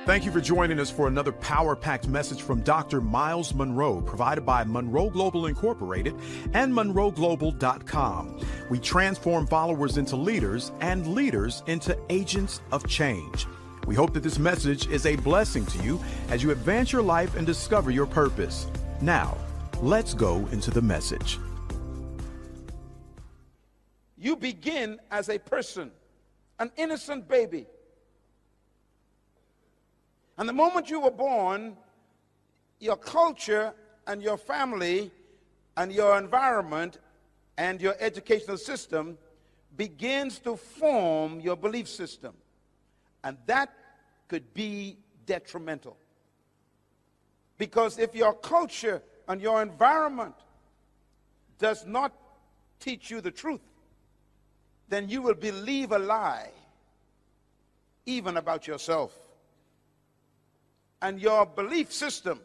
Thank you for joining us for another power-packed message from Dr. Myles Munroe, provided by Munroe Global Incorporated and MunroeGlobal.com. We transform followers into leaders and leaders into agents of change. We hope that this message is a blessing to you as you advance your life and discover your purpose. Now, let's go into the message. You begin as a person, an innocent baby. And the moment you were born, your culture and your family and your environment and your educational system begins to form your belief system. And that could be detrimental. Because if your culture and your environment does not teach you the truth, then you will believe a lie, even about yourself. And your belief system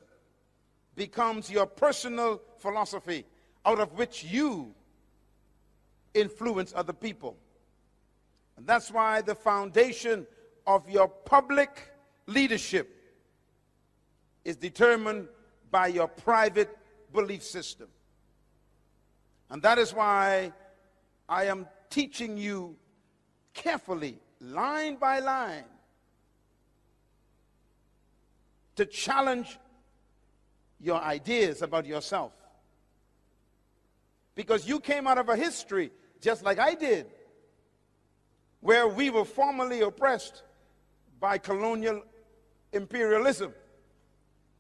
becomes your personal philosophy, out of which you influence other people. And that's why the foundation of your public leadership is determined by your private belief system. And that is why I am teaching you carefully, line by line, to challenge your ideas about yourself. Because you came out of a history, just like I did, where we were formerly oppressed by colonial imperialism,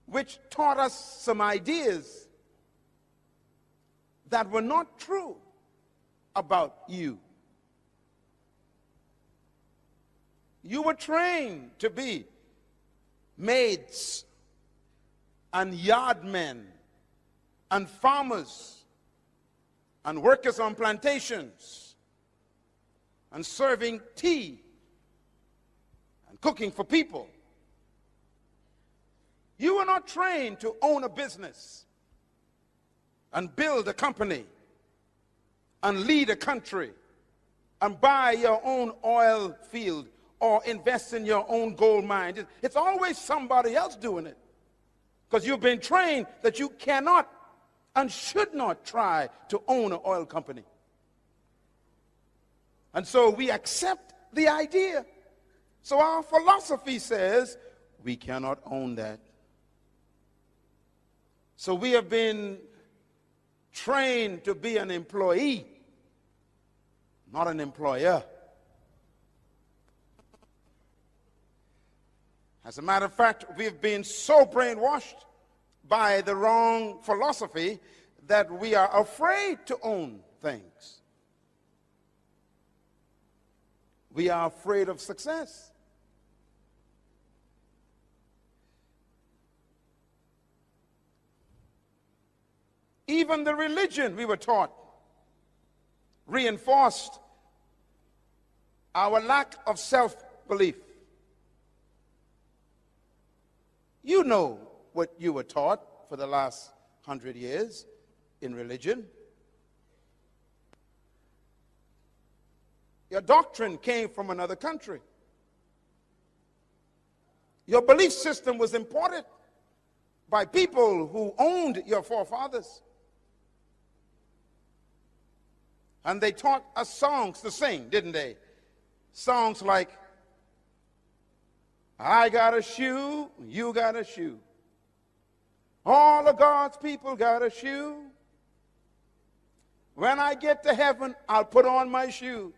which taught us some ideas that were not true about you. You were trained to be maids and yardmen and farmers and workers on plantations and serving tea and cooking for people. You were not trained to own a business and build a company and lead a country and buy your own oil field or invest in your own gold mine. It's always somebody else doing it, because you've been trained that you cannot and should not try to own an oil company. And so we accept the idea. So our philosophy says we cannot own that. So we have been trained to be an employee, not an employer. As a matter of fact, we've been so brainwashed by the wrong philosophy that we are afraid to own things. We are afraid of success. Even the religion we were taught reinforced our lack of self-belief. You know what you were taught for the last 100 years in religion. Your doctrine came from another country. Your belief system was imported by people who owned your forefathers. And they taught us songs to sing, didn't they? Songs like, I got a shoe, you got a shoe. All of God's people got a shoe. When I get to heaven, I'll put on my shoe.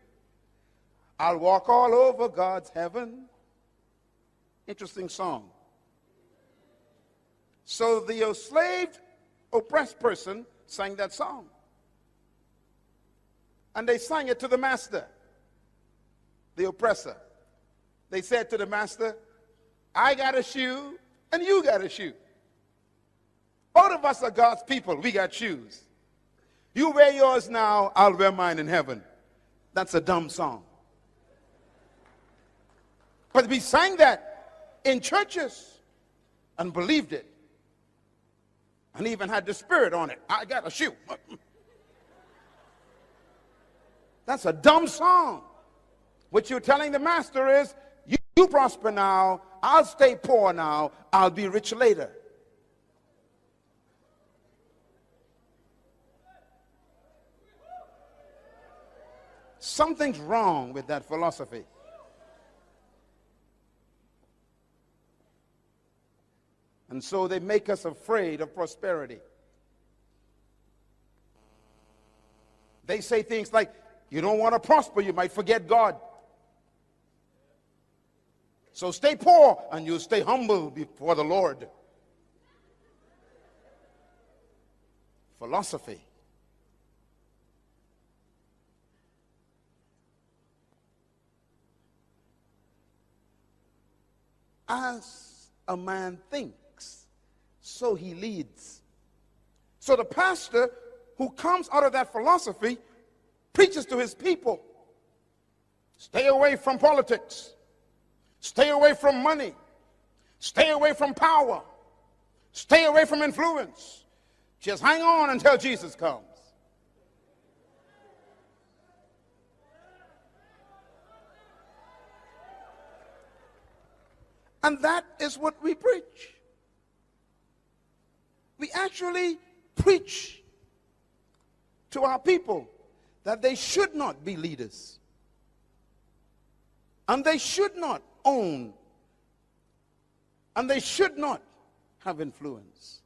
I'll walk all over God's heaven. Interesting song. So the enslaved, oppressed person sang that song. And they sang it to the master, the oppressor. They said to the master, I got a shoe and you got a shoe. Both of us are God's people. We got shoes. You wear yours now, I'll wear mine in heaven. That's a dumb song. But we sang that in churches and believed it. And even had the spirit on it. I got a shoe. That's a dumb song. What you're telling the master is, you You prosper now, I'll stay poor now, I'll be rich later. Something's wrong with that philosophy. And so they make us afraid of prosperity. They say things like, you don't want to prosper, you might forget God. So stay poor and you'll stay humble before the Lord. Philosophy. As a man thinks, so he leads. So the pastor who comes out of that philosophy preaches to his people. Stay away from politics. Stay away from money. Stay away from power. Stay away from influence. Just hang on until Jesus comes. And that is what we preach. We actually preach to our people that they should not be leaders. And they should not own. And they should not have influence.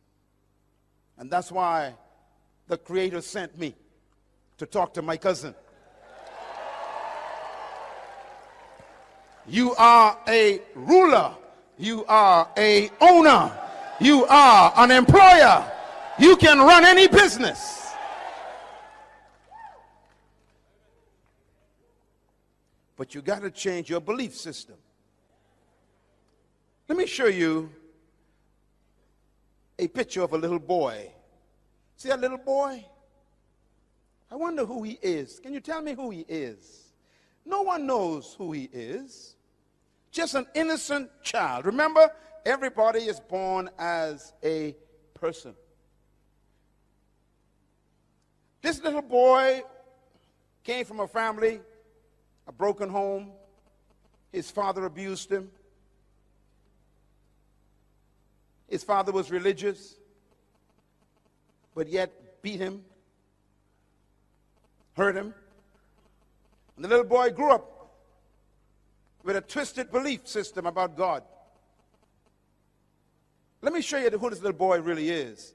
And that's why the Creator sent me to talk to my cousin. You are a ruler. You are a owner. You are an employer. You can run any business. But you got to change your belief system. Let me show you a picture of a little boy. See that little boy? I wonder who he is. Can you tell me who he is? No one knows who he is. Just an innocent child. Remember, everybody is born as a person. This little boy came from a family, a broken home. His father abused him. His father was religious, but yet beat him, hurt him. And the little boy grew up with a twisted belief system about God. Let me show you who this little boy really is.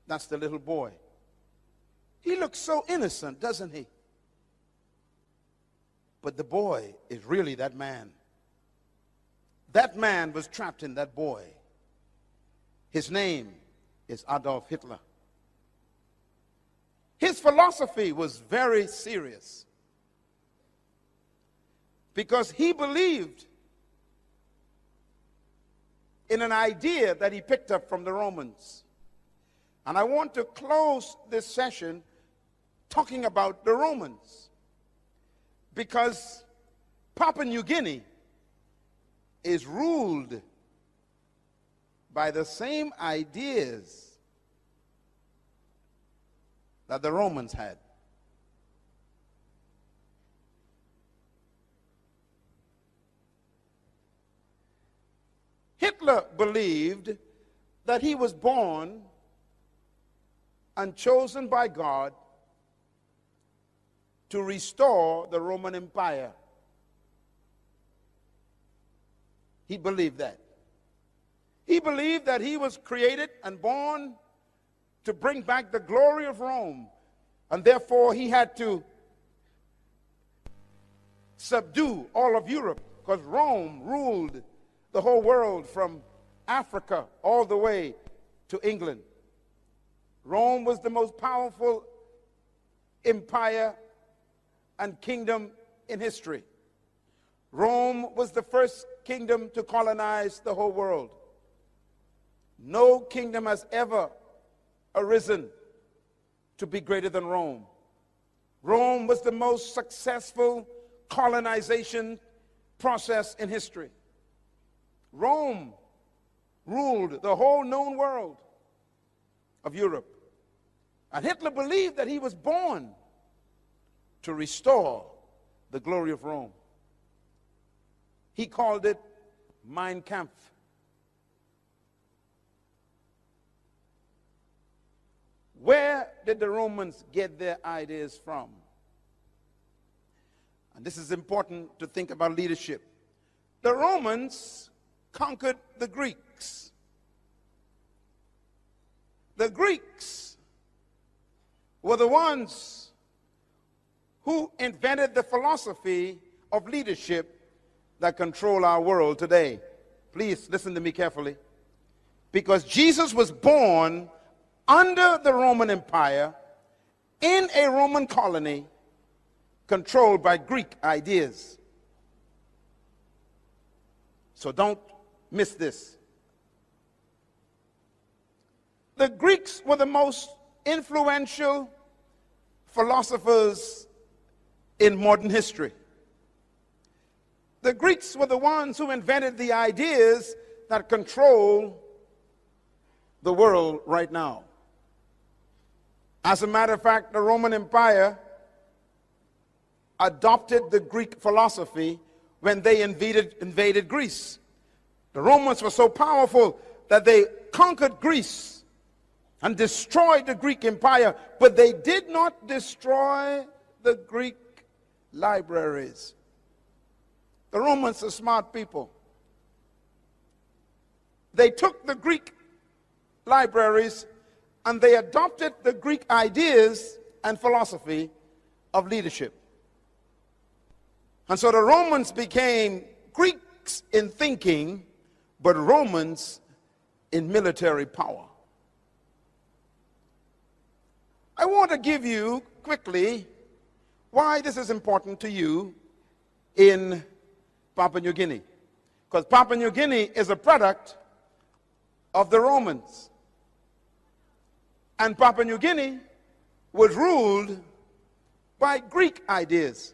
That's the little boy. He looks so innocent, doesn't he? But the boy is really that man. That man was trapped in that boy. His name is Adolf Hitler. His philosophy was very serious because he believed in an idea that he picked up from the Romans. And I want to close this session talking about the Romans, because Papua New Guinea is ruled by the same ideas that the Romans had. Hitler believed that he was born and chosen by God to restore the Roman Empire. He believed that. He believed that he was created and born to bring back the glory of Rome, and therefore he had to subdue all of Europe, because Rome ruled the whole world from Africa all the way to England. Rome was the most powerful empire and kingdom in history. Rome was the first kingdom to colonize the whole world. No kingdom has ever arisen to be greater than Rome. Rome was the most successful colonization process in history. Rome ruled the whole known world of Europe. And Hitler believed that he was born to restore the glory of Rome. He called it Mein Kampf. Where did the Romans get their ideas from? And this is important to think about leadership. The Romans conquered the Greeks. The Greeks were the ones who invented the philosophy of leadership that control our world today. Please listen to me carefully. Because Jesus was born under the Roman Empire in a Roman colony controlled by Greek ideas. So don't miss this. The Greeks were the most influential philosophers in modern history. The Greeks were the ones who invented the ideas that control the world right now. As a matter of fact, the Roman Empire adopted the Greek philosophy when they invaded Greece. The Romans were so powerful that they conquered Greece and destroyed the Greek Empire, but they did not destroy the Greek libraries. The Romans are smart people. They took the Greek libraries and they adopted the Greek ideas and philosophy of leadership. And so the Romans became Greeks in thinking, but Romans in military power. I want to give you quickly why this is important to you in Papua New Guinea. Because Papua New Guinea is a product of the Romans. And Papua New Guinea was ruled by Greek ideas.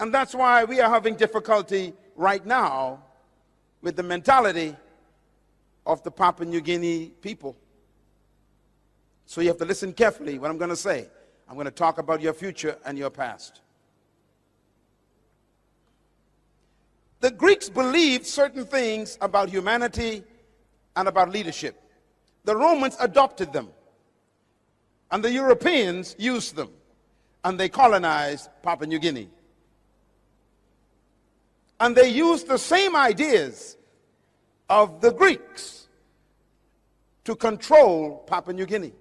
And that's why we are having difficulty right now with the mentality of the Papua New Guinea people. So you have to listen carefully what I'm going to say. I'm going to talk about your future and your past. The Greeks believed certain things about humanity and about leadership. The Romans adopted them, and the Europeans used them, and they colonized Papua New Guinea. And they used the same ideas of the Greeks to control Papua New Guinea.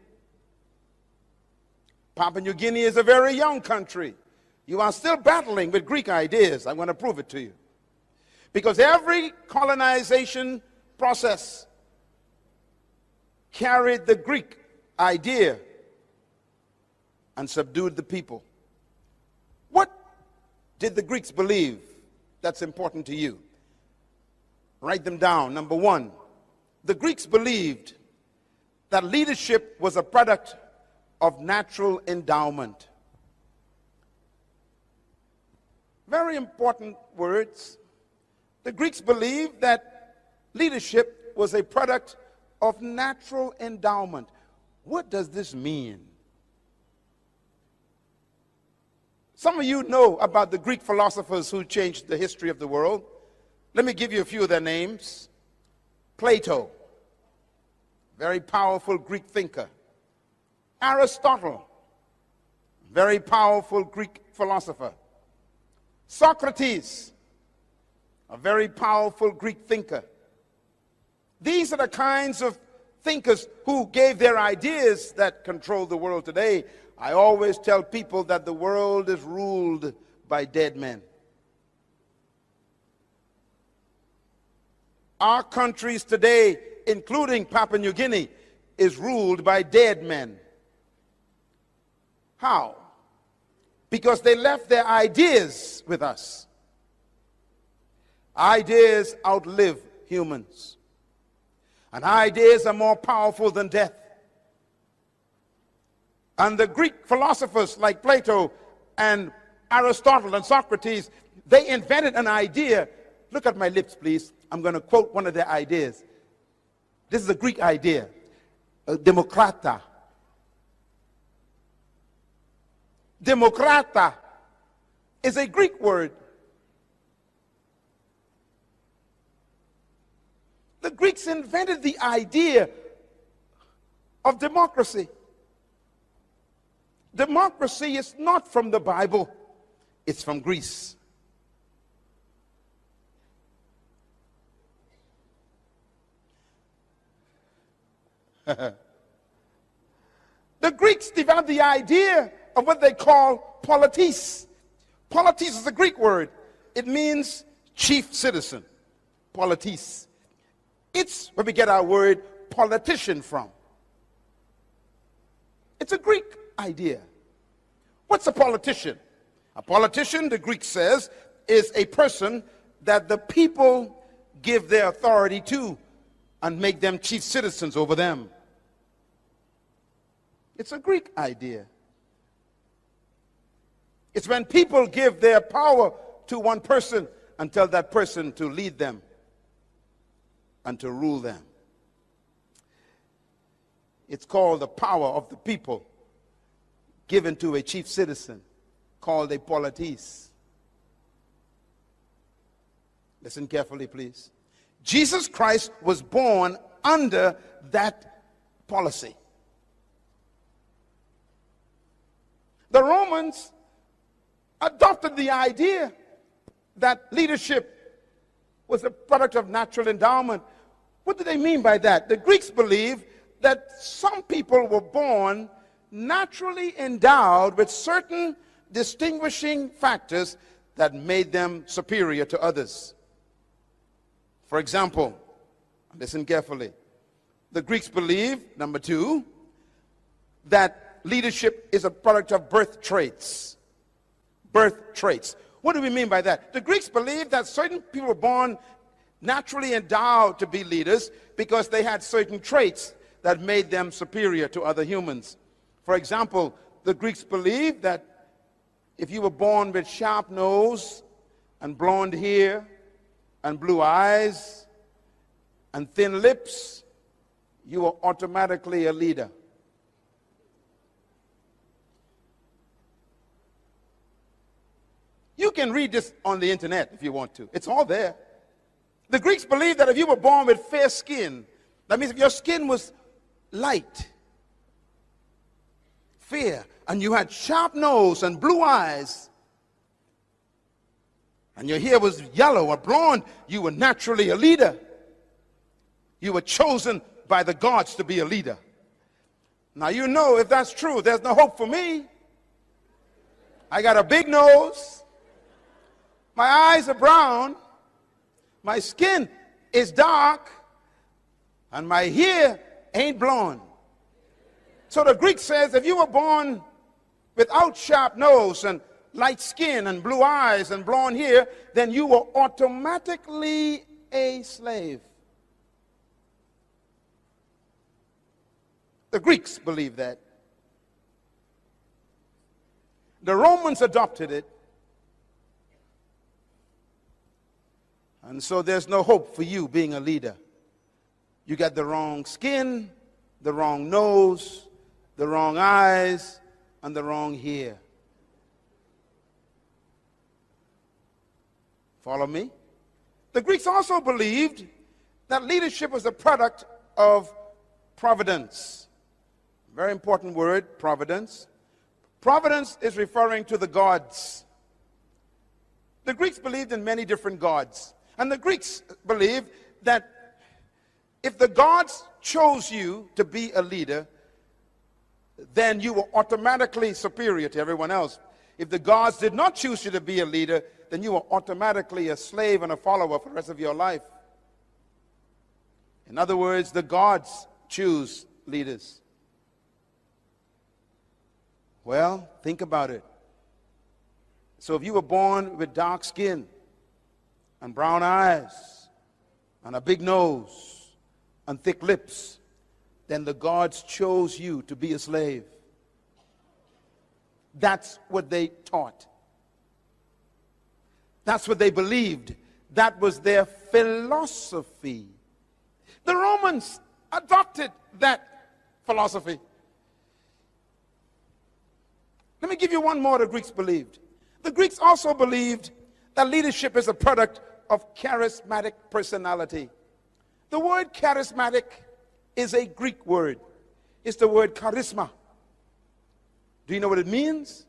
Papua New Guinea is a very young country. You are still battling with Greek ideas. I want to prove it to you. Because every colonization process carried the Greek idea and subdued the people. What did the Greeks believe that's important to you? Write them down. Number one, the Greeks believed that leadership was a product of natural endowment. Very important words. The Greeks believed that leadership was a product of natural endowment. What does this mean? Some of you know about the Greek philosophers who changed the history of the world. Let me give you a few of their names. Plato, very powerful Greek thinker. Aristotle, very powerful Greek philosopher. Socrates, a very powerful Greek thinker. These are the kinds of thinkers who gave their ideas that control the world today. I always tell people that the world is ruled by dead men. Our countries today, including Papua New Guinea, is ruled by dead men. How? Because they left their ideas with us. Ideas outlive humans. And ideas are more powerful than death. And the Greek philosophers like Plato and Aristotle and Socrates, they invented an idea. Look at my lips, please. I'm going to quote one of their ideas. This is a Greek idea. Demokrata. Demokrata is a Greek word. The Greeks invented the idea of democracy. Democracy is not from the Bible, it's from Greece. The Greeks developed the idea of what they call politis. Politis is a Greek word. It means chief citizen. Politis. It's where we get our word politician from. It's a Greek idea. What's a politician? A politician, the Greek says, is a person that the people give their authority to and make them chief citizens over them. It's a Greek idea. It's when people give their power to one person and tell that person to lead them and to rule them. It's called the power of the people given to a chief citizen, called a politis. Listen carefully, please. Jesus Christ was born under that policy. The Romans adopted the idea that leadership was a product of natural endowment. What do they mean by that? The Greeks believed that some people were born naturally endowed with certain distinguishing factors that made them superior to others. For example, listen carefully. The Greeks believed, number two, that leadership is a product of birth traits. Birth traits. What do we mean by that? The Greeks believed that certain people were born naturally endowed to be leaders because they had certain traits that made them superior to other humans. For example, the Greeks believed that if you were born with sharp nose and blonde hair and blue eyes and thin lips, you were automatically a leader. You can read this on the internet if you want to. It's all there. The Greeks believed that if you were born with fair skin, that means if your skin was light, fair, and you had sharp nose and blue eyes, and your hair was yellow or blonde, you were naturally a leader. You were chosen by the gods to be a leader. Now you know if that's true, there's no hope for me. I got a big nose. My eyes are brown, my skin is dark, and my hair ain't blonde. So the Greek says if you were born without sharp nose and light skin and blue eyes and blonde hair, then you were automatically a slave. The Greeks believed that. The Romans adopted it. And so there's no hope for you being a leader. You got the wrong skin, the wrong nose, the wrong eyes, and the wrong hair. Follow me? The Greeks also believed that leadership was a product of providence. Very important word, providence. Providence is referring to the gods. The Greeks believed in many different gods. And the Greeks believed that if the gods chose you to be a leader, then you were automatically superior to everyone else. If the gods did not choose you to be a leader, then you were automatically a slave and a follower for the rest of your life. In other words, the gods choose leaders. Well, think about it. So if you were born with dark skin and brown eyes and a big nose and thick lips, then the gods chose you to be a slave. That's what they taught. That's what they believed. That was their philosophy. The Romans adopted that philosophy. Let me give you one more the Greeks believed. The The Greeks also believed that leadership is a product of charismatic personality. The word charismatic is a Greek word. It's the word charisma. Do you know what it means?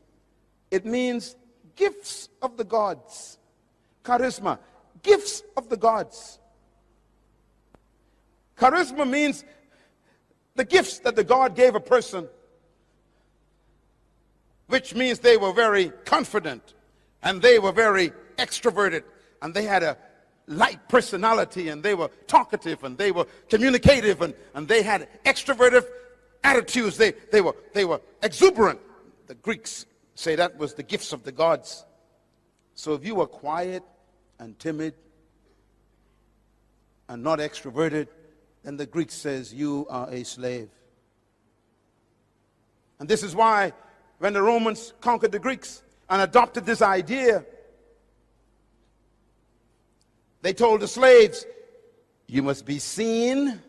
It means gifts of the gods. Charisma, gifts of the gods. Charisma means the gifts that the God gave a person, which means they were very confident and they were very extroverted and they had a light personality and they were talkative and they were communicative and they had extroverted attitudes. They were exuberant. The Greeks say that was the gifts of the gods. So if you were quiet and timid and not extroverted, then the Greek says you are a slave. And this is why when the Romans conquered the Greeks and adopted this idea, they told the slaves, you must be seen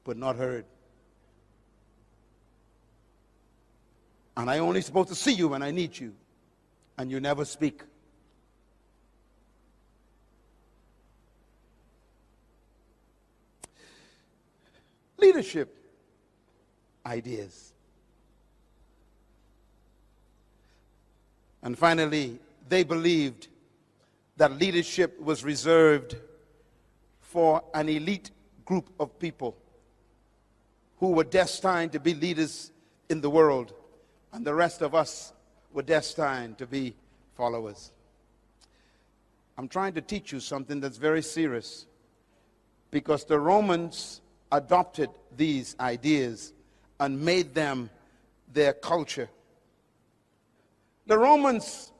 but not heard. And I only supposed to see you when I need you, and you never speak. Leadership ideas. And finally, they believed that leadership was reserved for an elite group of people who were destined to be leaders in the world, and the rest of us were destined to be followers. I'm trying to teach you something that's very serious, because the Romans adopted these ideas and made them their culture. The Romans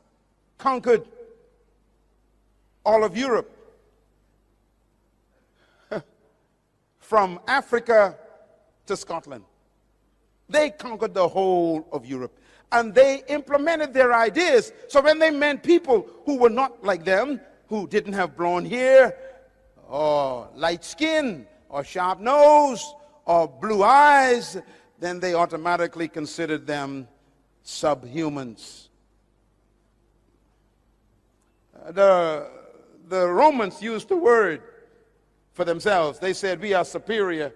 conquered all of Europe, from Africa to Scotland. They conquered the whole of Europe, and they implemented their ideas. So when they met people who were not like them, who didn't have blonde hair or light skin or sharp nose or blue eyes, then they automatically considered them subhumans. The Romans used the word for themselves. They said, we are superior,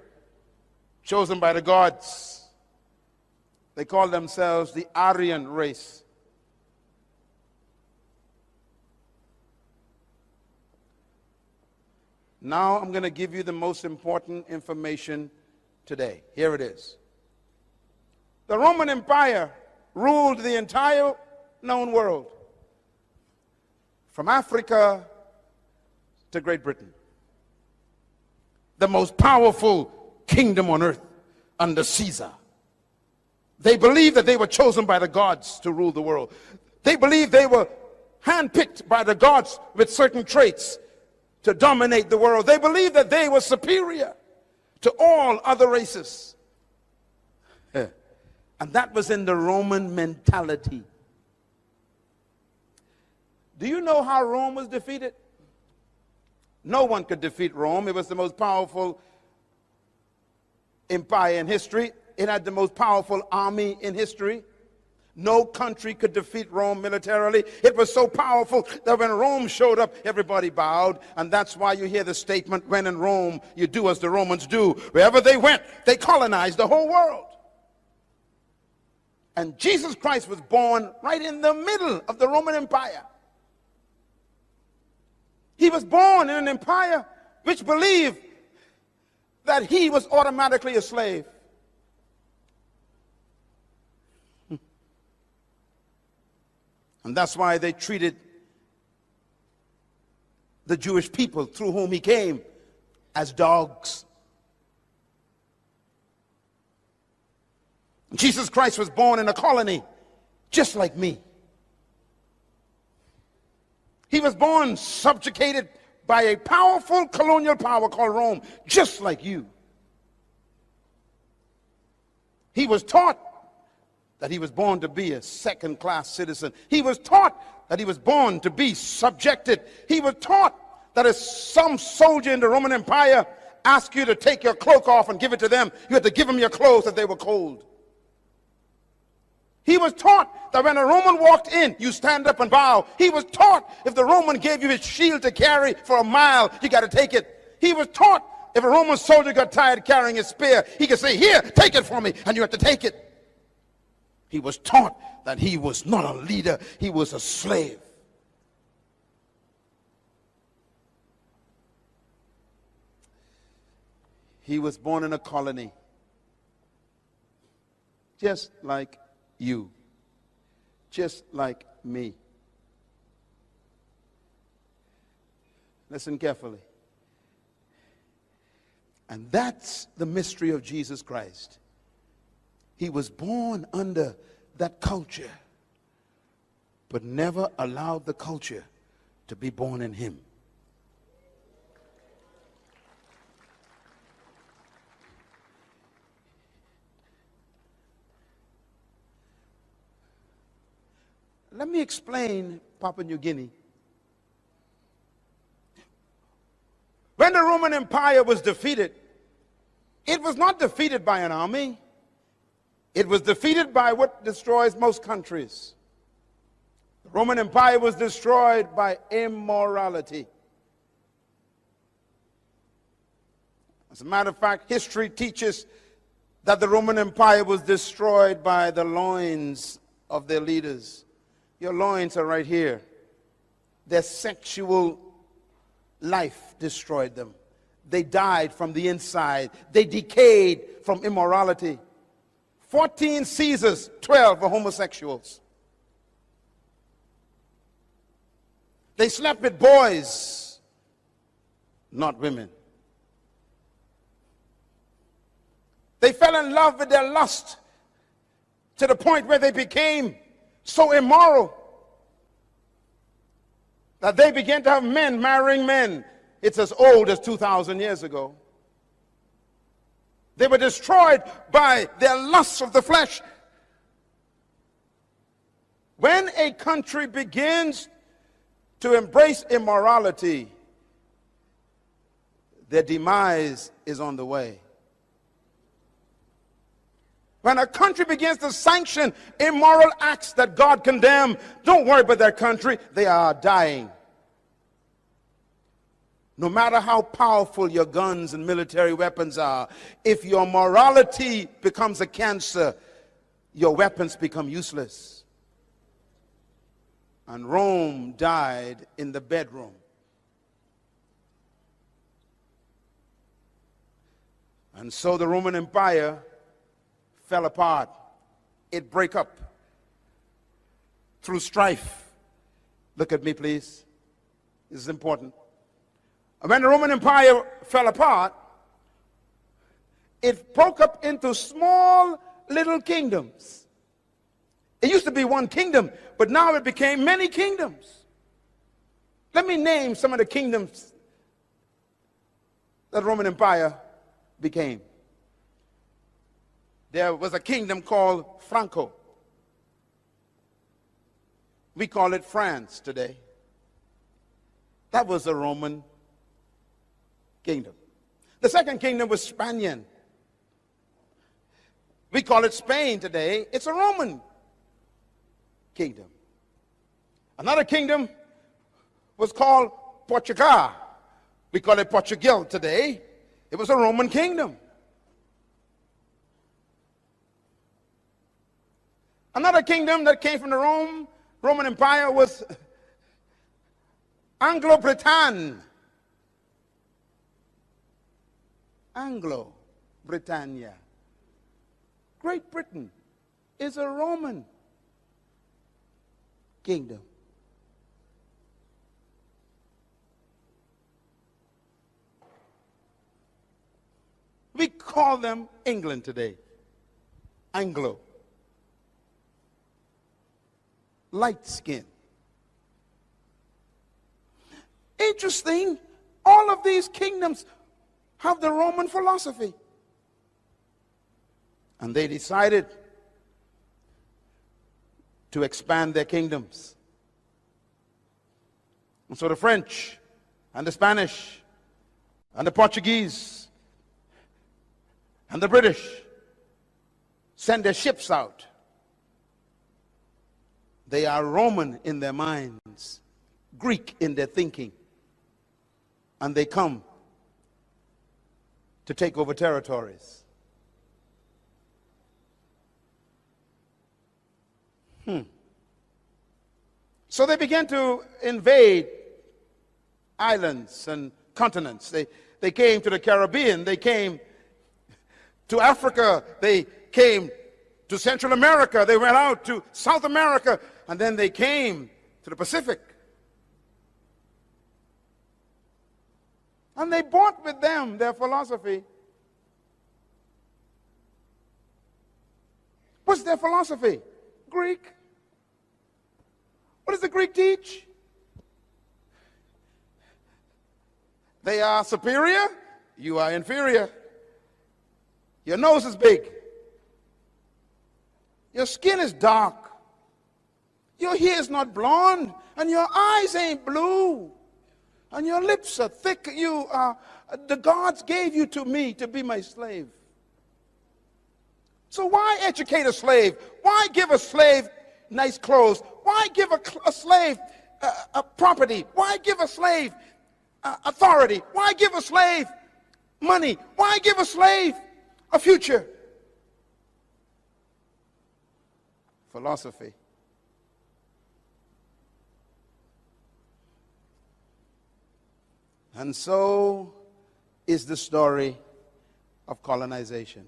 chosen by the gods. They called themselves the Aryan race. Now I'm going to give you the most important information today. Here it is. The Roman Empire ruled the entire known world, from Africa to Great Britain. The most powerful kingdom on earth under Caesar. They believed that they were chosen by the gods to rule the world. They believed they were handpicked by the gods with certain traits to dominate the world. They believed that they were superior to all other races. And that was in the Roman mentality. Do you know how Rome was defeated? No one could defeat Rome. It was the most powerful empire in history. It had the most powerful army in history. No country could defeat Rome militarily. It was so powerful that when Rome showed up, everybody bowed. And that's why you hear the statement, when in Rome, you do as the Romans do. Wherever they went, they colonized the whole world. And Jesus Christ was born right in the middle of the Roman Empire. He was born in an empire which believed that he was automatically a slave. And that's why they treated the Jewish people through whom he came as dogs. Jesus Christ was born in a colony just like me. He was born subjugated by a powerful colonial power called Rome, just like you. He was taught that he was born to be a second-class citizen. He was taught that he was born to be subjected. He was taught that if some soldier in the Roman Empire asked you to take your cloak off and give it to them, you had to give them your clothes if they were cold. He was taught that when a Roman walked in, you stand up and bow. He was taught if the Roman gave you his shield to carry for a mile, you got to take it. He was taught if a Roman soldier got tired carrying his spear, he could say, here, take it for me, and you have to take it. He was taught that he was not a leader, he was a slave. He was born in a colony, just like you, just like me. Listen carefully. And that's the mystery of Jesus Christ. He was born under that culture, but never allowed the culture to be born in him. Let me explain Papua New Guinea. When the Roman Empire was defeated, it was not defeated by an army. It was defeated by what destroys most countries. The Roman Empire was destroyed by immorality. As a matter of fact, history teaches that the Roman Empire was destroyed by the loins of their leaders. Your loins are right here. Their sexual life destroyed them. They died from the inside. They decayed from immorality. 14 Caesars, 12 were homosexuals. They slept with boys, not women. They fell in love with their lust to the point where they became so immoral that they began to have men marrying men. It's as old as 2,000 years ago. They were destroyed by their lusts of the flesh. When a country begins to embrace immorality, their demise is on the way. When a country begins to sanction immoral acts that God condemned, don't worry about their country, they are dying. No matter how powerful your guns and military weapons are, if your morality becomes a cancer, your weapons become useless. And Rome died in the bedroom. And so the Roman Empire fell apart. It broke up through strife. Look at me, please. This is important. When the Roman Empire fell apart, it broke up into small little kingdoms. It used to be one kingdom, but now it became many kingdoms. Let me name some of the kingdoms that the Roman Empire became. There was a kingdom called Franco. We call it France today. That was a Roman kingdom. The second kingdom was Spanian. We call it Spain today. It's a Roman kingdom. Another kingdom was called Portugal. We call it Portugal today. It was a Roman kingdom. Another kingdom that came from the Roman Empire was Anglo-Britannia. Anglo-Britannia. Great Britain is a Roman kingdom. We call them England today. Anglo. Light skin. Interesting, all of these kingdoms have the Roman philosophy. And they decided to expand their kingdoms. And so the French and the Spanish and the Portuguese and the British send their ships out They are Roman in their minds, Greek in their thinking, and they come to take over territories. So they began to invade islands and continents. They came to the Caribbean. They came to Africa. They came to Central America. They went out to South America. And then they came to the Pacific. And they brought with them their philosophy. What's their philosophy? Greek. What does the Greek teach? They are superior, you are inferior. Your nose is big. Your skin is dark. Your hair is not blonde, and your eyes ain't blue, and your lips are thick. The gods gave you to me to be my slave. So why educate a slave? Why give a slave nice clothes? Why give a slave a property? Why give a slave authority? Why give a slave money? Why give a slave a future? Philosophy. And so is the story of colonization.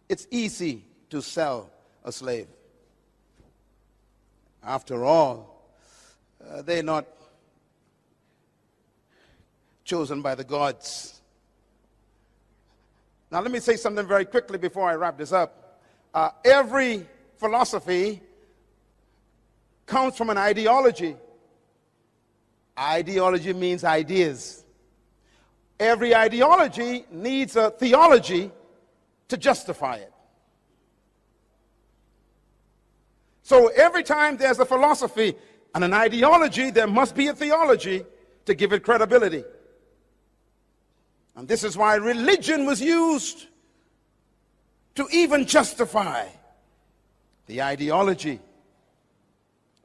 It's easy to sell a slave. After all, they're not chosen by the gods. Now let me say something very quickly before I wrap this up. Every philosophy comes from an ideology. Ideology means ideas. Every ideology needs a theology to justify it. So every time there's a philosophy and an ideology, there must be a theology to give it credibility. And this is why religion was used to even justify the ideology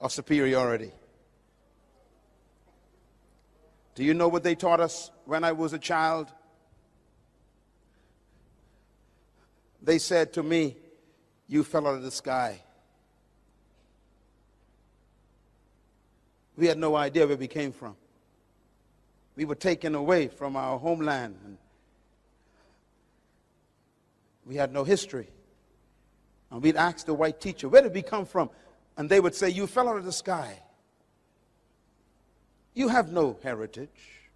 of superiority. Do you know what they taught us when I was a child? They said to me, "You fell out of the sky." We had no idea where we came from. We were taken away from our homeland. And we had no history. And we'd ask the white teacher, "Where did we come from?" And they would say, "You fell out of the sky. You have no heritage.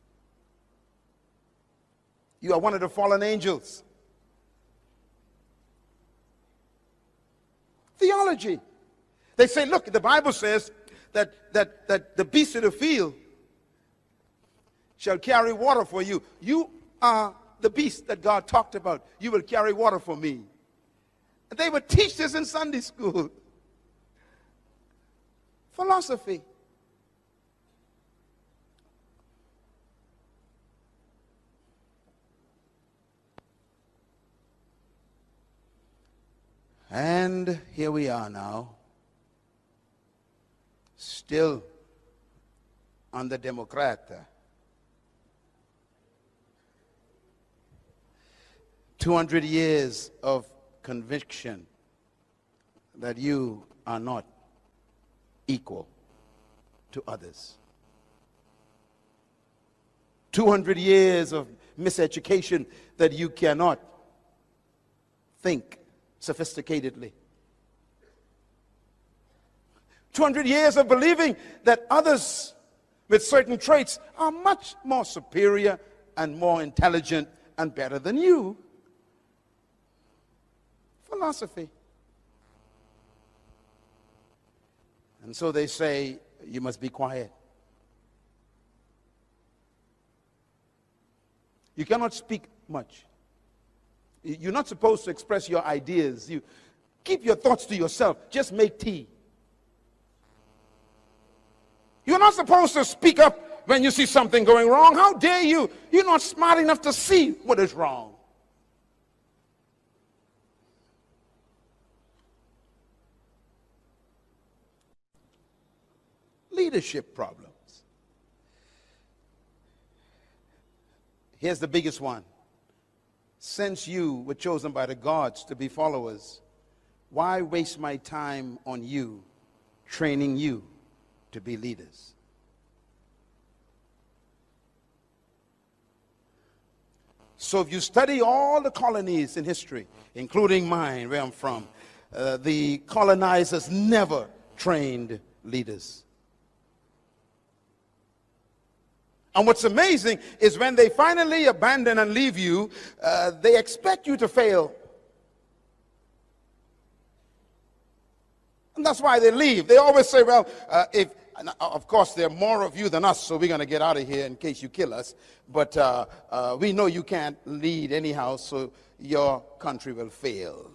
You are one of the fallen angels." Theology. They say, look, the Bible says that the beasts of the field shall carry water for you. You are the beast that God talked about. You will carry water for me. And they would teach this in Sunday school. Philosophy. And here we are now, still under Democrat. 200 years of conviction that you are not equal to others. 200 years of miseducation that you cannot think sophisticatedly. 200 years of believing that others with certain traits are much more superior and more intelligent and better than you. Philosophy. And so they say, you must be quiet. You cannot speak much. You're not supposed to express your ideas. You keep your thoughts to yourself. Just make tea. You're not supposed to speak up when you see something going wrong. How dare you? You're not smart enough to see what is wrong. leadership problems. Here's the biggest one. Since you were chosen by the gods to be followers, why waste my time on you, training you to be leaders? So if you study all the colonies in history, including mine, where I'm from, the colonizers never trained leaders. And what's amazing is when they finally abandon and leave you, they expect you to fail. And that's why they leave. They always say, well, of course, there are more of you than us, so we're going to get out of here in case you kill us. But we know you can't lead anyhow, so your country will fail.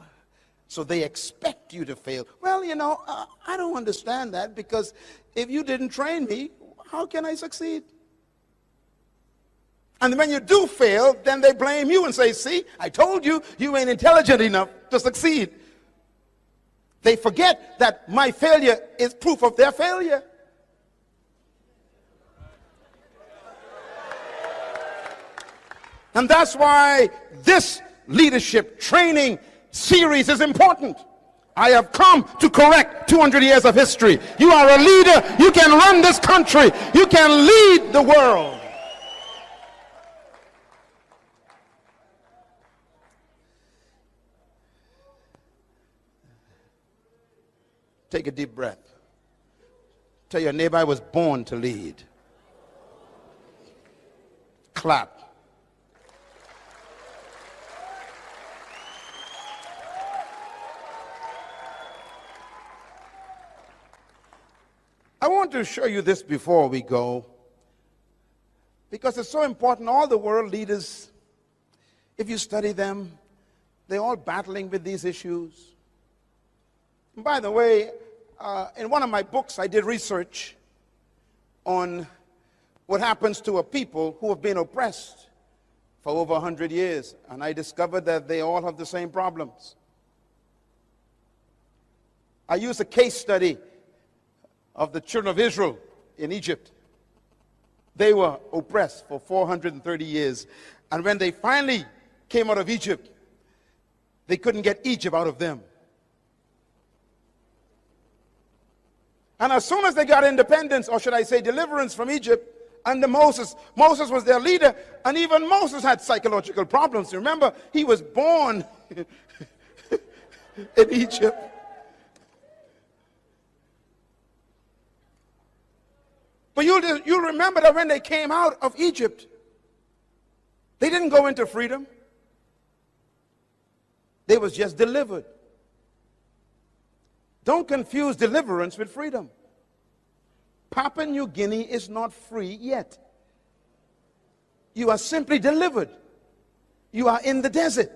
So they expect you to fail. Well, I don't understand that, because if you didn't train me, how can I succeed? And when you do fail, then they blame you and say, see, I told you, you ain't intelligent enough to succeed. They forget that my failure is proof of their failure. And that's why this leadership training series is important. I have come to correct 200 years of history. You are a leader. You can run this country. You can lead the world. Take a deep breath. Tell your neighbor, I was born to lead. Clap. I want to show you this before we go, because it's so important. All the world leaders, if you study them, they're all battling with these issues. And by the way, in one of my books, I did research on what happens to a people who have been oppressed for over 100 years. And I discovered that they all have the same problems. I used a case study of the children of Israel in Egypt. They were oppressed for 430 years. And when they finally came out of Egypt, they couldn't get Egypt out of them. And as soon as they got independence, or should I say deliverance from Egypt, under Moses was their leader, and even Moses had psychological problems. Remember, he was born in Egypt. But you'll remember that when they came out of Egypt, they didn't go into freedom. They was just delivered. Don't confuse deliverance with freedom. Papua New Guinea is not free yet. You are simply delivered. You are in the desert.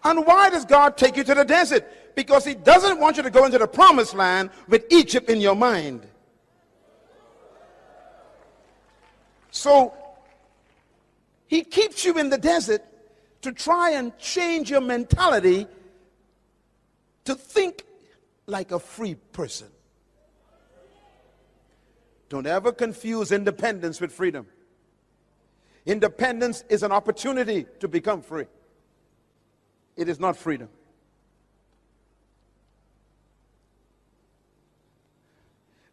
And why does God take you to the desert? Because he doesn't want you to go into the promised land with Egypt in your mind. So he keeps you in the desert to try and change your mentality to think like a free person. Don't ever confuse independence with freedom. Independence is an opportunity to become free. It is not freedom.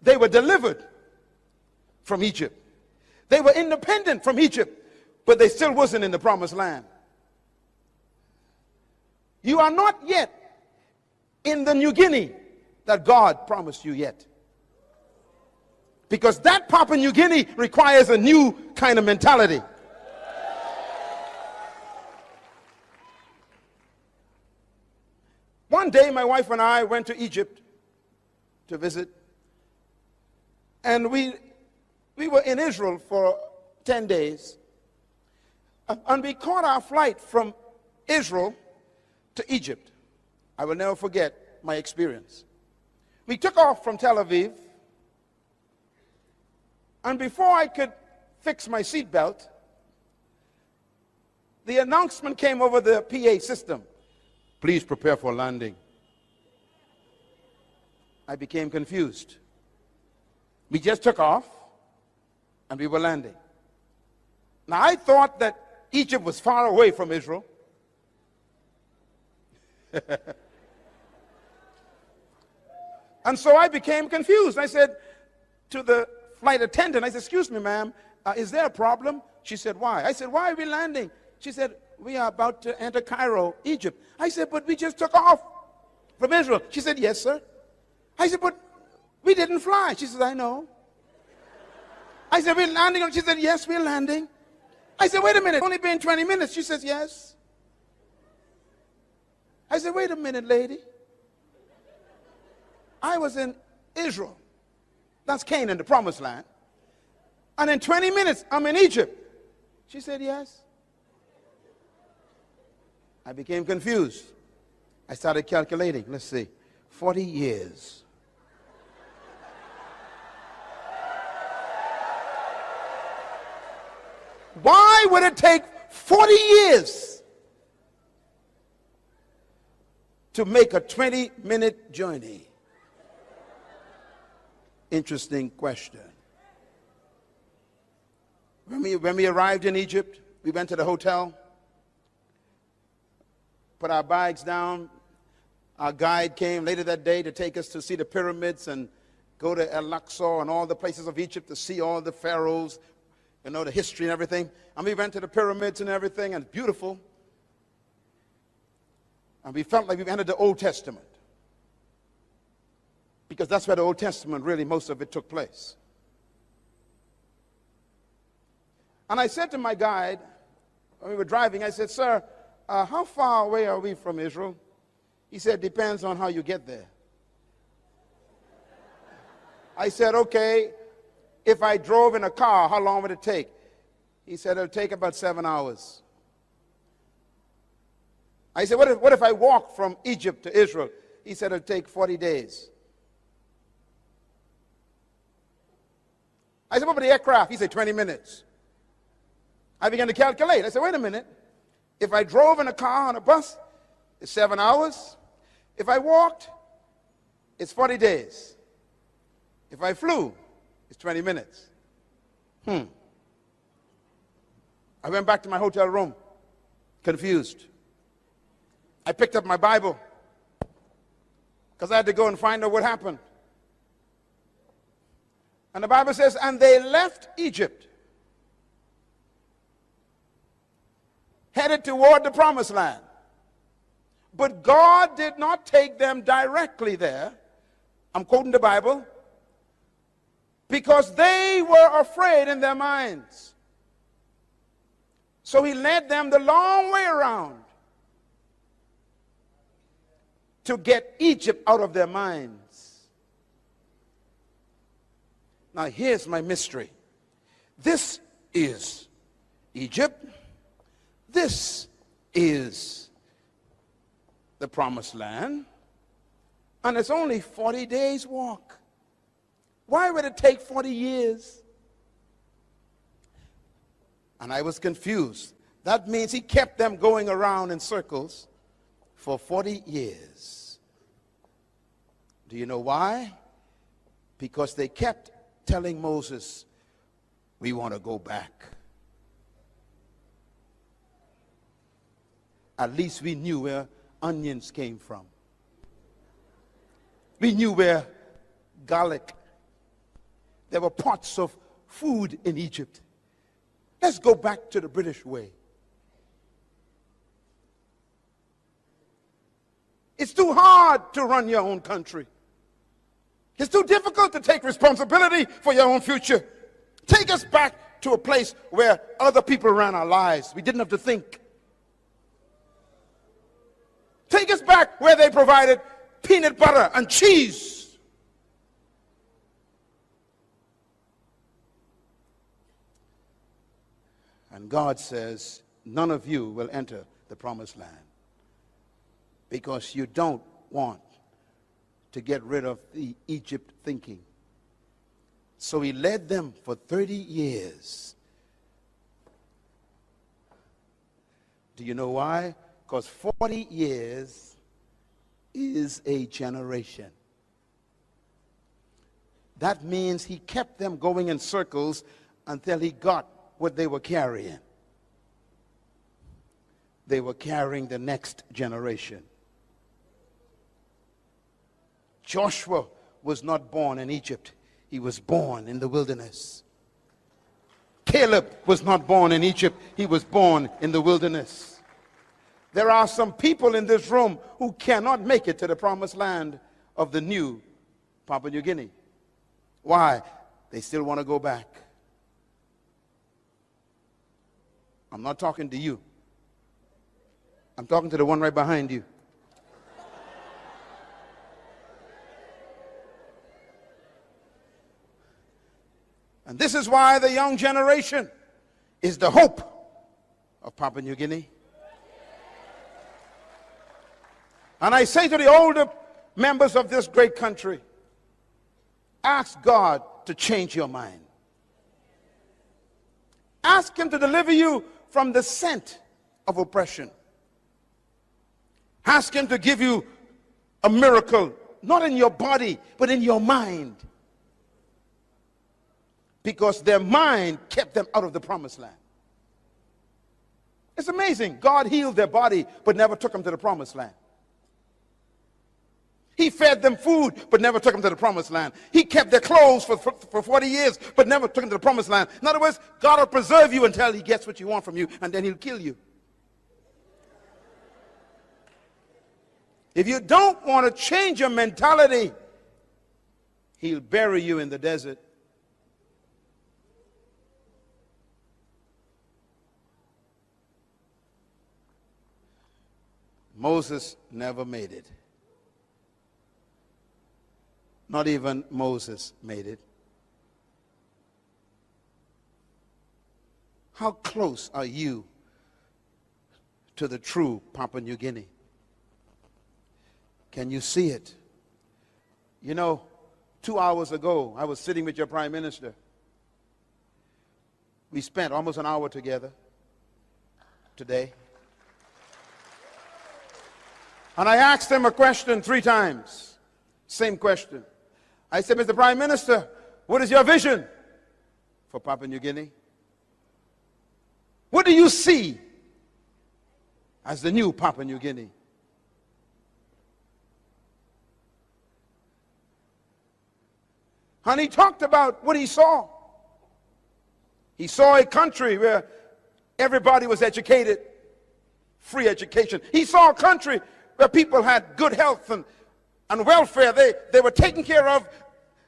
They were delivered from Egypt. They were independent from Egypt, but they still wasn't in the promised land. You are not yet in the New Guinea that God promised you yet. Because that Papua New Guinea requires a new kind of mentality. One day, my wife and I went to Egypt to visit. And we were in Israel for 10 days. And we caught our flight from Israel to Egypt. I will never forget my experience. We took off from Tel Aviv. And before I could fix my seatbelt, the announcement came over the PA system. Please prepare for landing. I became confused. We just took off and we were landing. Now I thought that Egypt was far away from Israel. And so I became confused. I said to the flight attendant, I said, excuse me, ma'am, is there a problem? She said, why? I said, why are we landing? She said, we are about to enter Cairo, Egypt. I said, but we just took off from Israel. She said, yes, sir. I said, but we didn't fly. She said, I know. I said, we're landing. She said, yes, we're landing. I said, wait a minute, only been 20 minutes. She says, yes. I said, wait a minute, lady. I was in Israel. That's Canaan, the promised land. And in 20 minutes, I'm in Egypt. She said, yes. I became confused. I started calculating. Let's see. 40 years. Why would it take 40 years to make a 20-minute journey? Interesting question. When we arrived in Egypt, we went to the hotel, put our bags down. Our guide came later that day to take us to see the pyramids and go to El-Aqsa and all the places of Egypt to see all the pharaohs, you know, the history and everything. And we went to the pyramids and everything, and it's beautiful. And we felt like we entered the Old Testament, because that's where the Old Testament, really, most of it took place. And I said to my guide, when we were driving, I said, sir, how far away are we from Israel? He said, depends on how you get there. I said, okay, if I drove in a car, how long would it take? He said, it'll take about 7 hours. I said, what if I walk from Egypt to Israel? He said, it'll take 40 days. I said, what about the aircraft? He said, 20 minutes. I began to calculate. I said, wait a minute. If I drove in a car on a bus, it's 7 hours. If I walked, it's 40 days. If I flew, it's 20 minutes. I went back to my hotel room, confused. I picked up my Bible, because I had to go and find out what happened. And the Bible says, and they left Egypt, headed toward the promised land. But God did not take them directly there. I'm quoting the Bible. Because they were afraid in their minds. So he led them the long way around to get Egypt out of their minds. Now here's my mystery. This is Egypt. This is the promised land. And it's only 40 days walk. Why would it take 40 years? And I was confused. That means he kept them going around in circles for 40 years. Do you know why? Because they kept telling Moses, we want to go back. At least we knew where onions came from. We knew where garlic. There were pots of food in Egypt. Let's go back to the British way. It's too hard to run your own country. It's too difficult to take responsibility for your own future. Take us back to a place where other people ran our lives. We didn't have to think. Take us back where they provided peanut butter and cheese. And God says, none of you will enter the promised land because you don't want to get rid of the Egypt thinking. So he led them for 30 years. Do you know why? Because 40 years is a generation. That means he kept them going in circles until he got what they were carrying. They were carrying the next generation. Joshua was not born in Egypt. He was born in the wilderness. Caleb was not born in Egypt. He was born in the wilderness. There are some people in this room who cannot make it to the promised land of the new Papua New Guinea. Why? They still want to go back. I'm not talking to you. I'm talking to the one right behind you. And this is why the young generation is the hope of Papua New Guinea. And I say to the older members of this great country, ask God to change your mind. Ask him to deliver you from the scent of oppression. Ask him to give you a miracle, not in your body, but in your mind. Because their mind kept them out of the promised land. It's amazing. God healed their body, but never took them to the promised land. He fed them food, but never took them to the promised land. He kept their clothes for 40 years, but never took them to the promised land. In other words, God will preserve you until he gets what you want from you, and then he'll kill you. If you don't want to change your mentality, he'll bury you in the desert. Moses never made it. Not even Moses made it. How close are you to the true Papua New Guinea? Can you see it? You know, 2 hours ago, I was sitting with your Prime Minister. We spent almost an hour together today. And I asked him a question 3 times. Same question. I said, Mr. Prime Minister, what is your vision for Papua New Guinea? What do you see as the new Papua New Guinea? And he talked about what he saw. He saw a country where everybody was educated, free education. He saw a country where people had good health and welfare. They were taken care of.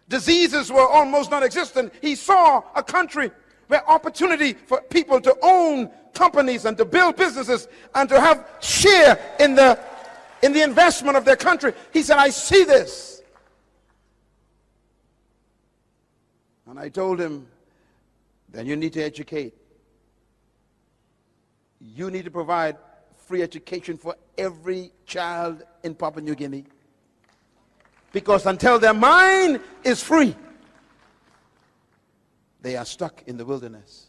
Diseases were almost non-existent. He saw a country where opportunity for people to own companies and to build businesses and to have share in the investment of their country. He said, I see this. And I told him, then you need to educate. You need to provide free education for every child in Papua New Guinea. Because until their mind is free, they are stuck in the wilderness.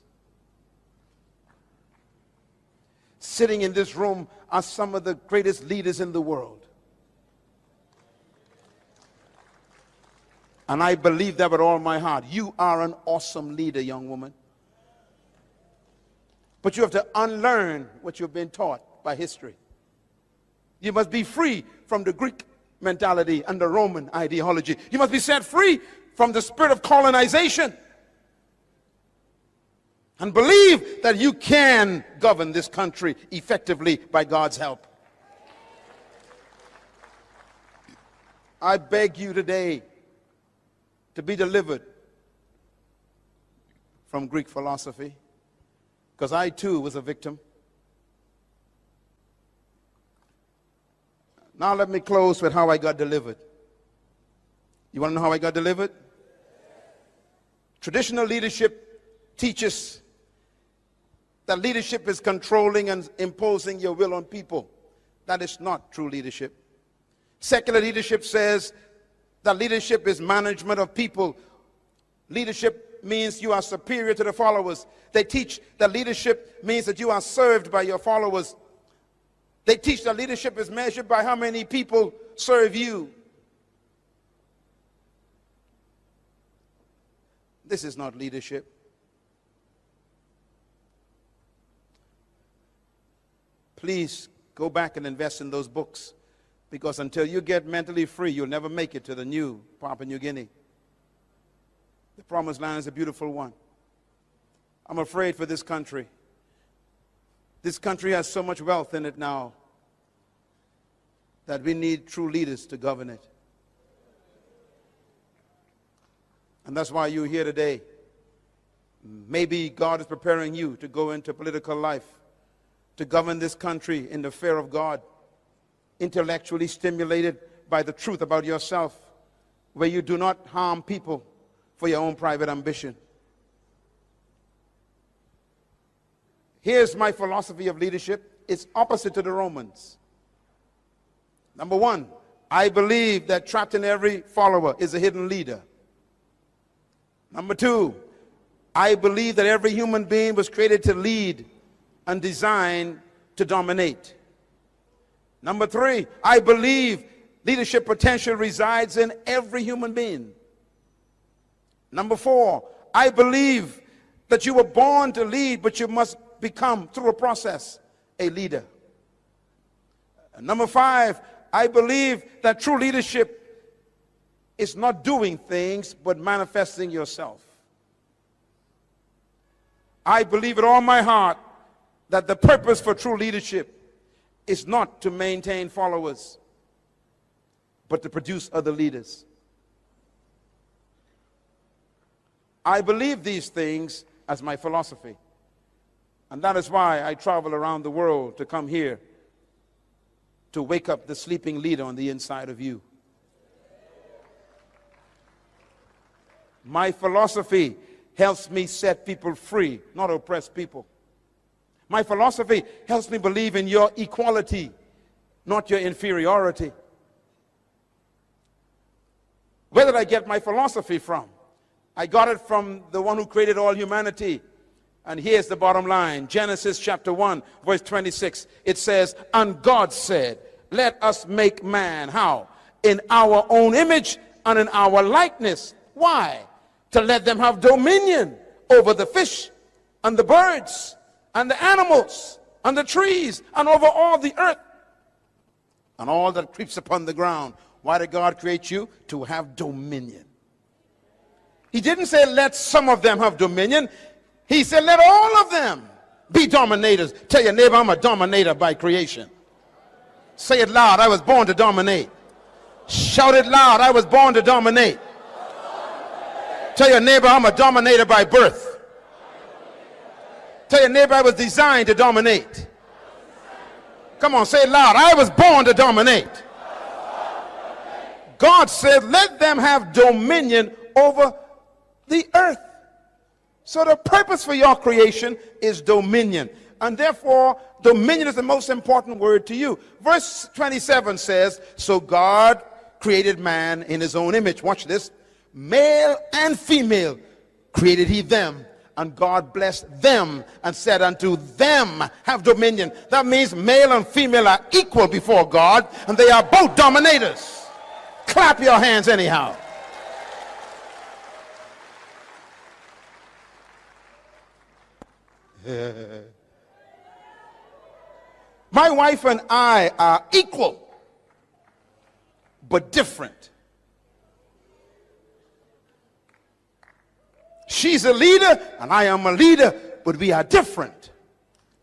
Sitting in this room are some of the greatest leaders in the world. And I believe that with all my heart. You are an awesome leader, young woman. But you have to unlearn what you've been taught by history. You must be free from the Greek mentality and the Roman ideology. You must be set free from the spirit of colonization. And believe that you can govern this country effectively by God's help. I beg you today to be delivered from Greek philosophy, because I too was a victim. Now let me close with how I got delivered. You want to know how I got delivered? Traditional leadership teaches that leadership is controlling and imposing your will on people. That is not true leadership. Secular leadership says that leadership is management of people. Leadership means you are superior to the followers. They teach that leadership means that you are served by your followers. They teach that leadership is measured by how many people serve you. This is not leadership. Please go back and invest in those books, because until you get mentally free, you'll never make it to the new Papua New Guinea. The promised land is a beautiful one. I'm afraid for this country. This country has so much wealth in it now that we need true leaders to govern it. And that's why you're here today. Maybe God is preparing you to go into political life, to govern this country in the fear of God, intellectually stimulated by the truth about yourself, where you do not harm people for your own private ambition. Here's my philosophy of leadership. It's opposite to the Romans. Number one, I believe that trapped in every follower is a hidden leader. Number two, I believe that every human being was created to lead and designed to dominate. Number three, I believe leadership potential resides in every human being. Number four, I believe that you were born to lead, but you must become, through a process, a leader. And number five, I believe that true leadership is not doing things, but manifesting yourself. I believe with all my heart that the purpose for true leadership is not to maintain followers, but to produce other leaders. I believe these things as my philosophy. And that is why I travel around the world to come here to wake up the sleeping leader on the inside of you. My philosophy helps me set people free, not oppress people. My philosophy helps me believe in your equality, not your inferiority. Where did I get my philosophy from? I got it from the one who created all humanity. And here's the bottom line. Genesis chapter 1, verse 26. It says, and God said, let us make man, how? In our own image and in our likeness. Why? To let them have dominion over the fish and the birds and the animals and the trees and over all the earth and all that creeps upon the ground. Why did God create you? To have dominion. He didn't say let some of them have dominion. He said let all of them be dominators. Tell your neighbor, I'm a dominator by creation. Say it loud, I was born to dominate. Shout it loud, I was born to dominate. Tell your neighbor, I'm a dominator by birth. Tell your neighbor, I was designed to dominate. Come on, say it loud, I was born to dominate. God said, let them have dominion over the earth. So the purpose for your creation is dominion. And therefore, dominion is the most important word to you. Verse 27 says, so God created man in his own image. Watch this. Male and female created he them. And God blessed them and said unto them, have dominion. That means male and female are equal before God, and they are both dominators. Clap your hands anyhow. My wife and I are equal, but different. She's a leader, and I am a leader, but we are different,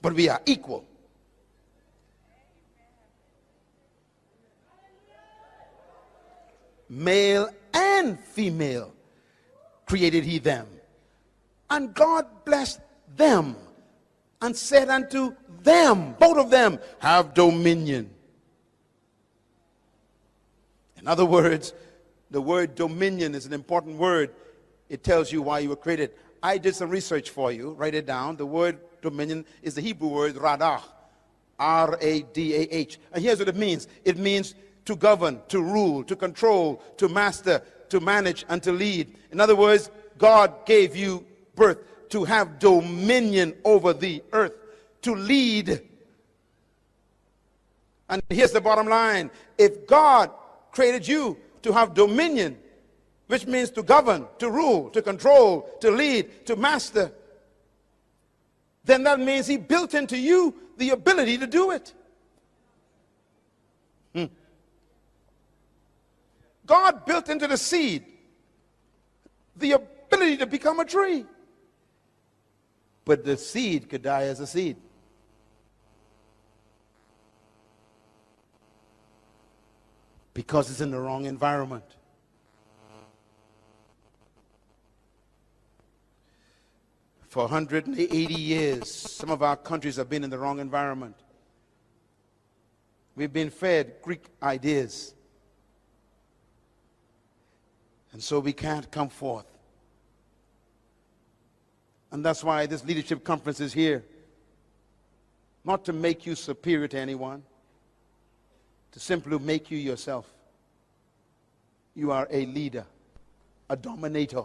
but we are equal. Male and female created he them. And God blessed them and said unto them, both of them, have dominion. In other words, the word dominion is an important word. It tells you why you were created. I did some research for you. Write it down. The word dominion is the Hebrew word radah, R-A-D-A-H. And here's what it means. It means to govern, to rule, to control, to master, to manage, and to lead. In other words, God gave you birth to have dominion over the earth, to lead. And here's the bottom line. If God created you to have dominion, which means to govern, to rule, to control, to lead, to master, then that means he built into you the ability to do it. God built into the seed the ability to become a tree. But the seed could die as a seed. Because it's in the wrong environment. For 180 years, some of our countries have been in the wrong environment. We've been fed Greek ideas. And so we can't come forth. And that's why this leadership conference is here. Not to make you superior to anyone, to simply make you yourself. You are a leader, a dominator,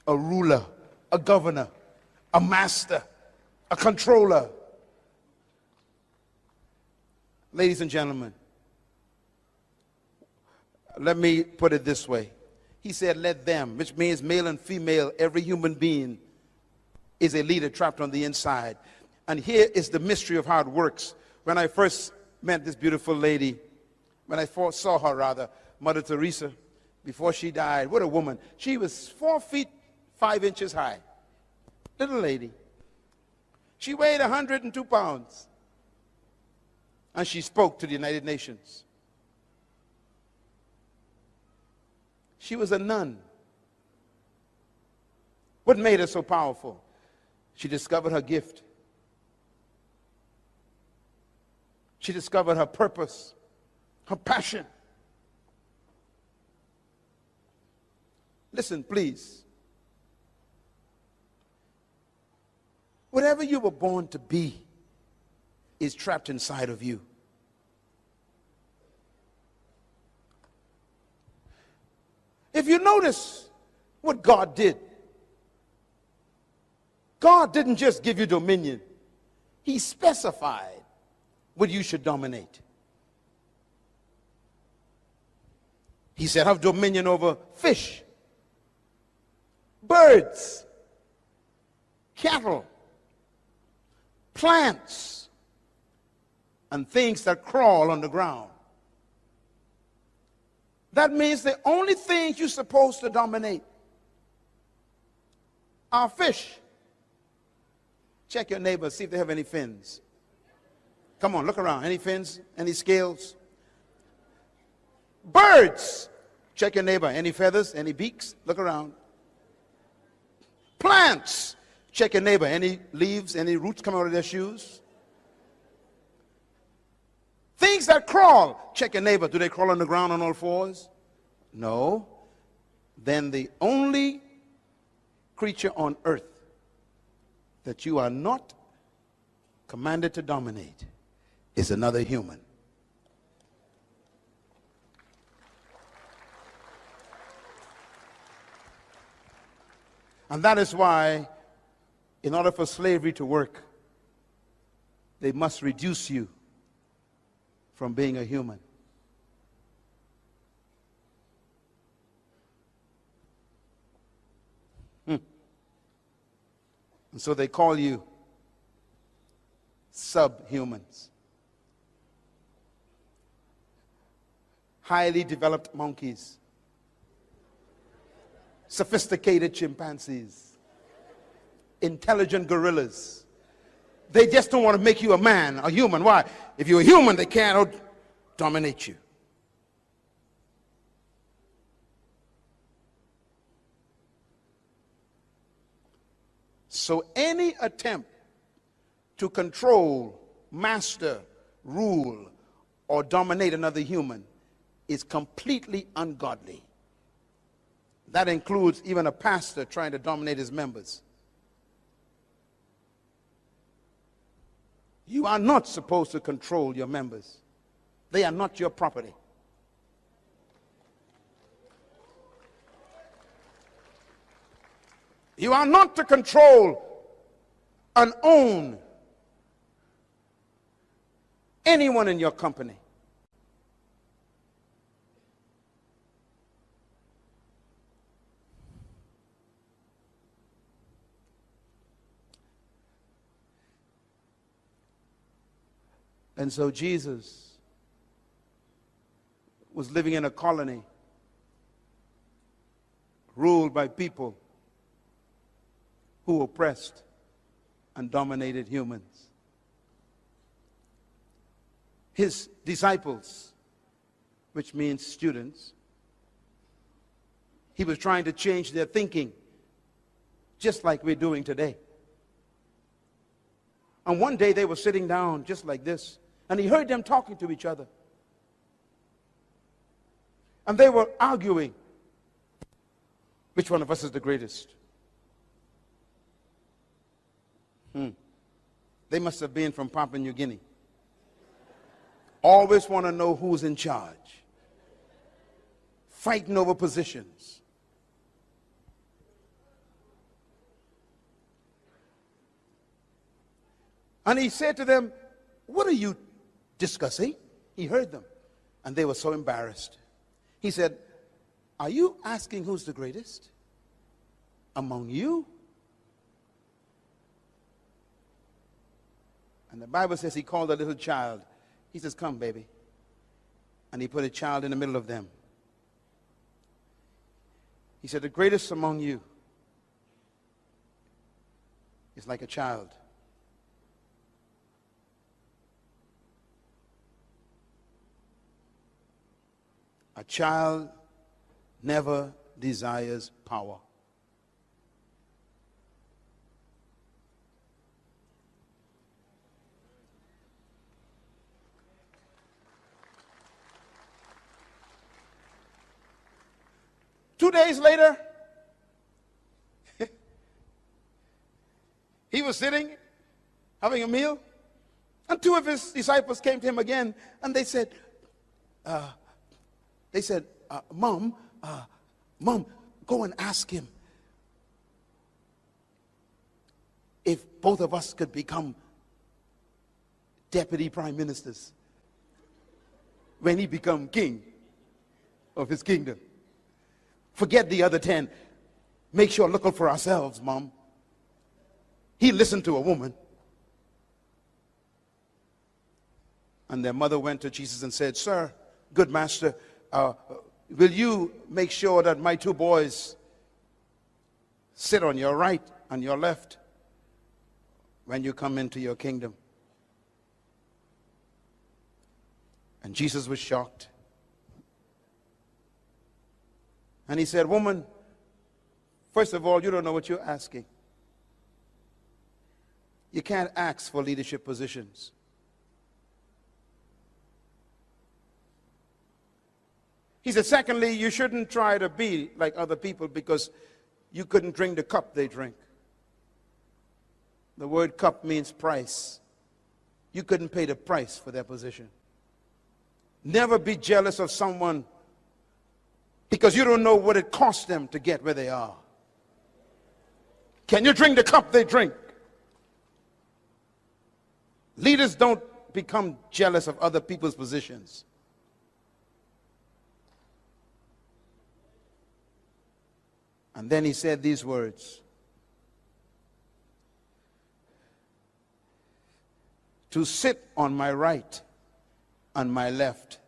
a ruler, a governor, a master, a controller. Ladies and gentlemen, let me put it this way. He said, let them, which means male and female, every human being is a leader trapped on the inside. And here is the mystery of how it works. When I first met this beautiful lady, when I first saw her rather, Mother Teresa, before she died, what a woman. She was 4 feet 5 inches high. Little lady. She weighed 102 pounds. And she spoke to the United Nations. She was a nun. What made her so powerful? She discovered her gift. She discovered her purpose, her passion. Listen, please. Whatever you were born to be is trapped inside of you. If you notice what God did, God didn't just give you dominion. He specified what you should dominate. He said, have dominion over fish, birds, cattle, plants, and things that crawl on the ground. That means the only things you're supposed to dominate are fish. Check your neighbors, see if they have any fins. Come on, look around. Any fins? Any scales? Birds. Check your neighbor. Any feathers? Any beaks? Look around. Plants. Check your neighbor. Any leaves? Any roots coming out of their shoes? Things that crawl. Check your neighbor. Do they crawl on the ground on all fours? No. Then the only creature on earth that you are not commanded to dominate is another human. And that is why, in order for slavery to work, they must reduce you from being a human. And so they call you subhumans. Highly developed monkeys. Sophisticated chimpanzees. Intelligent gorillas. They just don't want to make you a man, a human. Why? If you're a human, they can't dominate you. So any attempt to control, master, rule, or dominate another human is completely ungodly. That includes even a pastor trying to dominate his members. You are not supposed to control your members. They are not your property. You are not to control and own anyone in your company. And so Jesus was living in a colony ruled by people who oppressed and dominated humans. His disciples, which means students, he was trying to change their thinking, just like we're doing today. And one day they were sitting down just like this, and he heard them talking to each other. And they were arguing, which one of us is the greatest? They must have been from Papua New Guinea. Always want to know who's in charge. Fighting over positions. And he said to them, "What are you discussing?" He heard them, and they were so embarrassed. He said, "Are you asking who's the greatest among you?" And the Bible says he called a little child. He says, "Come, baby." And he put a child in the middle of them. He said, "The greatest among you is like a child. A child never desires power. Two days later, he was sitting, having a meal, and two of his disciples came to him again, and they said, Mom, go and ask him if both of us could become deputy prime ministers when he become king of his kingdom. Forget the other 10. Make sure look out for ourselves, Mom." He listened to a woman. And their mother went to Jesus and said, "Sir, good master, will you make sure that my two boys sit on your right and your left when you come into your kingdom?" And Jesus was shocked. And he said, "Woman, first of all, you don't know what you're asking. You can't ask for leadership positions. He said, secondly, you shouldn't try to be like other people because you couldn't drink the cup they drink. The word cup means price. You couldn't pay the price for their position. Never be jealous of someone because you don't know what it cost them to get where they are. Can you drink the cup they drink? Leaders don't become jealous of other people's positions. And then he said these words. To sit on my right and my left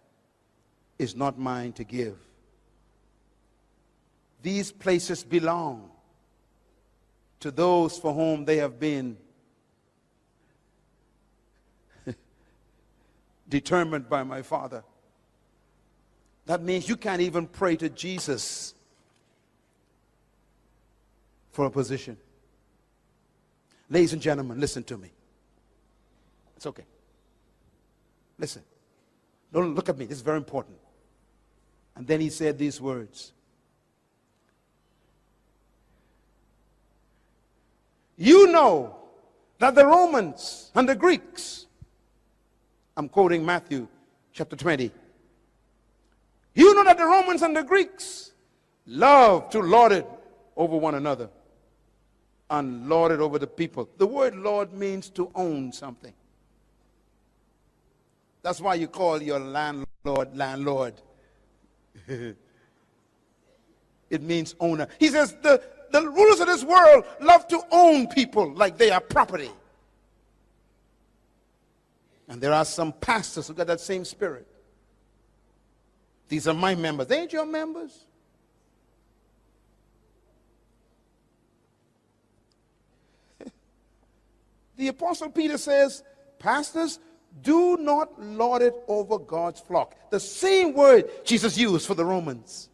is not mine to give. These places belong to those for whom they have been determined by my Father. That means you can't even pray to Jesus for a position. Ladies and gentlemen, listen to me. It's okay. Listen. Don't look at me. This is very important. And then he said these words. You know that the Romans and the Greeks, I'm quoting Matthew chapter 20. You know that the Romans and the Greeks love to lord it over one another and lord it over the people. The word lord means to own something. That's why you call your landlord, landlord. It means owner. He says the rulers of this world love to own people like they are property. And there are some pastors who got that same spirit. These are my members. They ain't your members. The Apostle Peter says, pastors, do not lord it over God's flock. The same word Jesus used for the Romans.